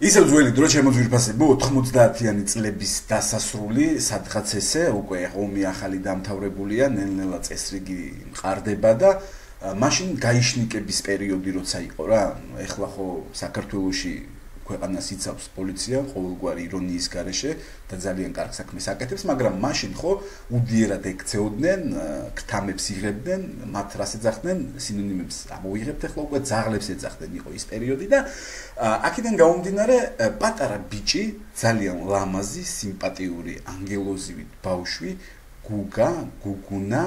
ისევ ძველი დრო შემოძვირფასებო 90-იანი წლების დასასრული სადღაც ესე უკვე ომი ახალი დამთავრებულია, ნელ-ნელა წესრიგი მყარდება და მაშინ გაიშნიკების პერიოდი როცა იყო რა, ეხლა ხო საქართველოში ქვეყანას იცავს პოლიცია ყოველგვარი ირონიის გარეშე და ძალიან კარგ საქმეს აკეთებს, მაგრამ მაშინ ხო უდიერად ექცეოდნენ, გთამებს იღებდნენ, მათ რას ეძახდნენ, სინონიმებს ამოიღებთ ახლა უკვე ძაღლებს ეძახდნენ იყო ის პერიოდი და აქედან გამომდინარე პატარა ბიჭი, ძალიან ლამაზი, სიმპათიური, ანგელოზივი ბავშვი, გუგუნა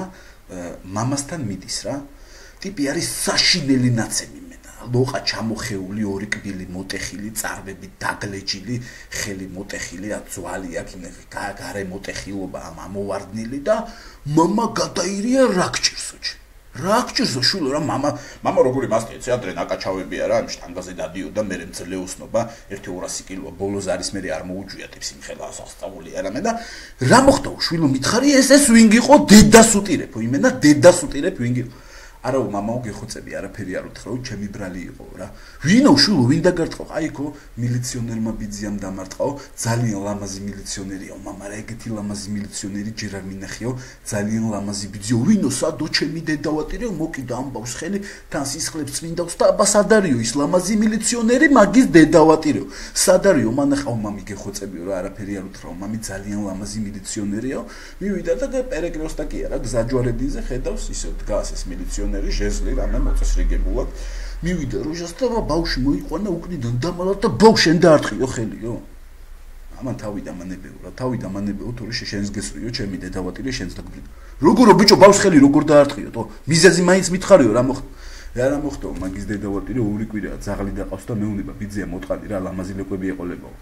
მამასთან მიდის რა. ტიპი არის საშინელი ნაცემი ლოყა ჩამოხეული, ორი კბილი მოტეხილი, წარბები დაგლეჯილი, ხელი მოტეხილი, ძვალი აქ გარე მოტეხილობა ამოვარდნილი და მამა გადაირია რა გჭირსო. რა გჭირსო შულო რა მამა როგორი მასტეცი ადრე ნაკაჩავებია რა, შტანგაზე დადიოდა, მე მძლეოსნობა 1-200 კილოა, ბოლოს არის მე არ მოუჯვია ტიპს იმხელა სასწაული არამე და რა მოხდა შულო მითხარი ეს ვინ იყო დედას უტირებო, იმენა დედას უტირებ ვინ იყო არა მამაო გეხოცები არაფერი არ უთხრა ჩემი ბრალი იყო რა ვინო შულო ვინ დაგარტყო აიქო მილიციონერმა ბიძიამ დამარტყაო ძალიან ლამაზი მილიციონერია მამა რა ეგეთი ლამაზი მილიციონერი ჯერ არ მინახიო ძალიან ლამაზი ბიძიო ვინო სადო ჩემი დედავატირეო მოკიდა ამბავს ხელი თან სისხლებს წმინდავს და აბა სადარიო ის ლამაზი მილიციონერი მაგის დედავატირეო სადარიო მანახაო მამი გეხოცებიო რა არაფერი არ უთხრაო მამი ძალიან ლამაზი მილიციონერია მივიდა და პერეკროსტა კი არა გზაჯვარედინზე ხედავს ისე დგას ეს მილიციონერი ჟეზლი რამე მოწესრიგებულად მივიდა როჟასტავა ბავში მოიყვანა უკნიდან დამალა და ბავშვენ დაარტყიო ხელიო ამან თავი დამანებეო თორე შენს გესრიო ჩემი დედავატირე შენს დაგბრიდ როგორო ბიჭო ბავშვს ხელი როგორ დაარტყიო თო მიზეზი მაინც მითხარიო რა მოხდა მაგის დედავატირე ორი კვირაა ძაღლი დაყავს და მეუნება ბიძია მოტყანი რა ლამაზი ლეკვები ეყოლებაო